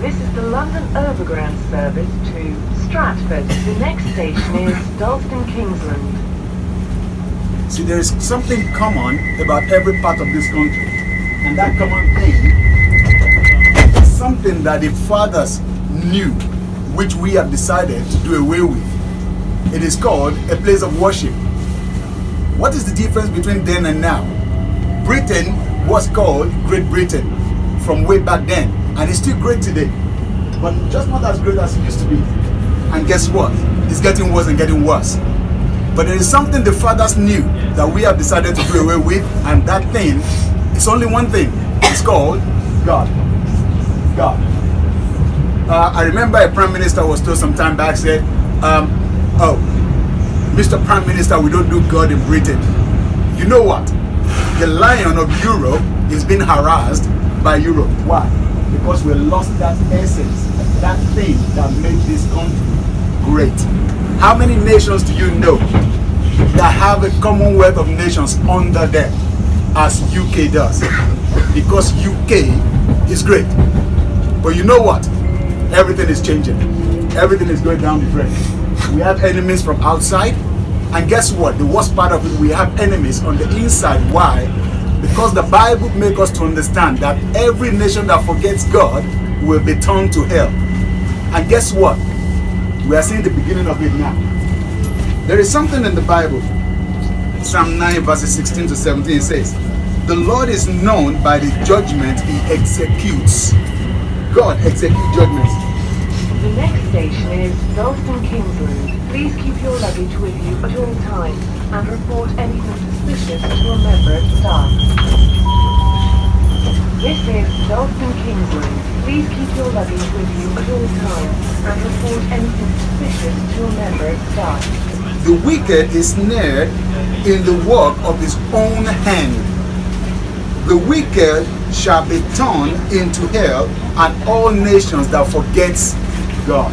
This is the London Overground service to Stratford. The next station is Dalston Kingsland. See, there is something common about every part of this country. And that common thing is something that the fathers knew, which we have decided to do away with. It is called a place of worship. What is the difference between then and now? Britain was called Great Britain from way back then, and it's still great today, but just not as great as it used to be. And guess what? It's getting worse and getting worse. But there is something the fathers knew that we have decided to do away with, and that thing is only one thing. It's called God. God. I remember a prime minister was told some time back, said, oh, Mr. Prime Minister, we don't do God in Britain. You know what? The lion of Europe is being harassed by Europe. Why? Because we lost that essence, that thing that made this country great. How many nations do you know that have a Commonwealth of Nations under them as UK does? Because UK is great. But you know what? Everything is changing. Everything is going down the drain. We have enemies from outside, and guess what? The worst part of it, we have enemies on the inside. Why? Because the Bible makes us to understand that every nation that forgets God will be turned to hell. And guess what? We are seeing the beginning of it now. There is something in the Bible, Psalm 9 verses 16 to 17 says, the Lord is known by the judgment he executes. God executes judgments. The next station is Dalston Kingsland. Please keep your luggage with you at all times and report anything suspicious to a member of staff. This is Dalston Kingsland. Please keep your luggage with you at all times and report anything suspicious to a member of staff. The wicked is snared in the work of his own hand. The wicked shall be turned into hell, and all nations that forgets God.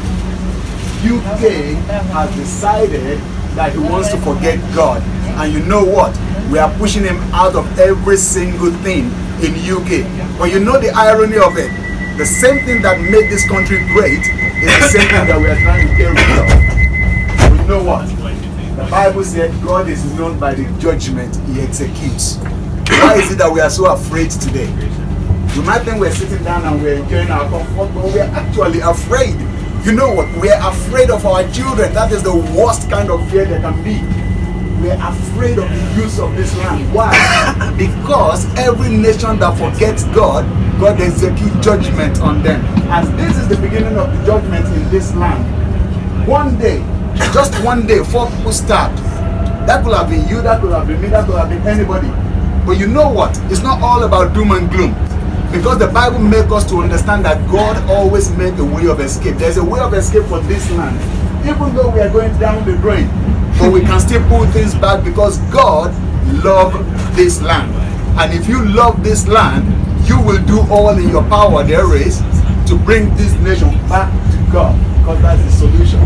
UK has decided that he wants to forget God, and you know what? We are pushing him out of every single thing in UK. But you know the irony of it? The same thing that made this country great is the same thing that we are trying to get rid of. But you know what? The Bible said God is known by the judgment he executes. Why is it that we are so afraid today? You might think we're sitting down and we're enjoying our comfort, but we're actually afraid. You know what? We're afraid of our children. That is the worst kind of fear there can be. We're afraid of the use of this land. Why? Because every nation that forgets God, God executes judgment on them. As this is the beginning of the judgment in this land, one day, just one day, 4 people stabbed. That could have been you, that could have been me, that could have been anybody. But you know what? It's not all about doom and gloom. Because the Bible makes us to understand that God always makes a way of escape. There's a way of escape for this land. Even though we are going down the drain, but we can still pull things back because God loves this land. And if you love this land, you will do all in your power there is to bring this nation back to God. Because that's the solution.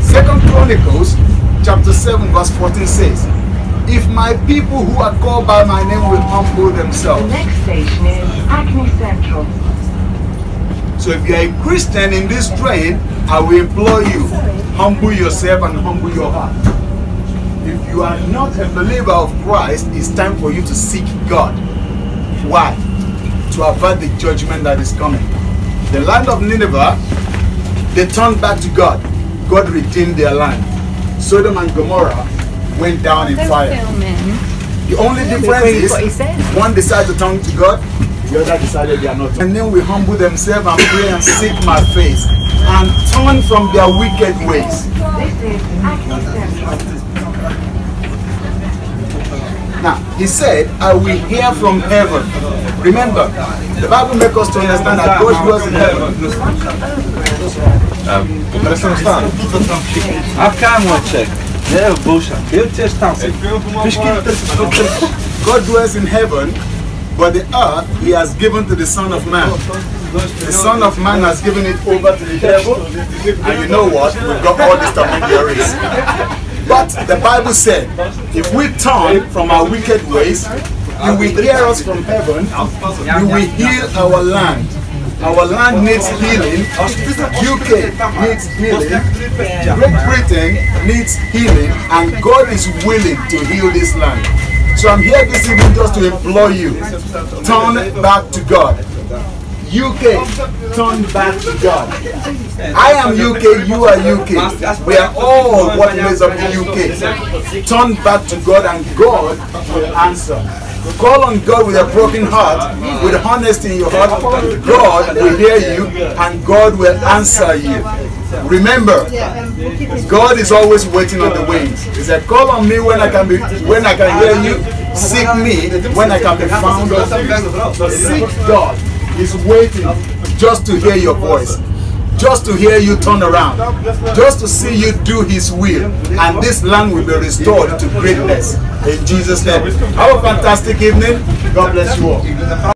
2 Chronicles chapter 7 verse 14 says, if my people who are called by my name will humble themselves. The next station is Hackney Central. So if you are a Christian in this train, I will implore you, humble yourself and humble your heart. If you are not a believer of Christ, it's time for you to seek God. Why? To avert the judgment that is coming. The land of Nineveh, they turned back to God. God redeemed their land. Sodom and Gomorrah went down in fire. The only difference is one decided to turn to God, the other decided they are not. And then we humble themselves and pray and seek my face and turn from their wicked ways. This is Hackney Central. Now, he said, I will hear from heaven. Remember, the Bible makes us to understand that God dwells in heaven. God dwells in heaven, but the earth he has given to the Son of Man. The Son of Man has given it over to the devil, and you know what? We've got all this intermediaries. But the Bible said, if we turn from our wicked ways, you will hear us from heaven, you will heal our land. Our land needs healing. UK needs healing. Great Britain needs healing, and God is willing to heal this land. So I'm here this evening just to implore you, turn back to God. UK, turn back to God. I am UK, you are UK. We are all what makes up the UK. Turn back to God and God will answer. Call on God with a broken heart, with honesty in your heart. God will hear you and God will answer you. Remember, God is always waiting on the wings. He said, call on me when I can hear you. Seek me when I can be found of you. Seek God. He's waiting just to hear your voice, just to hear you turn around, just to see you do His will, and this land will be restored to greatness in Jesus' name. Have a fantastic evening. God bless you all.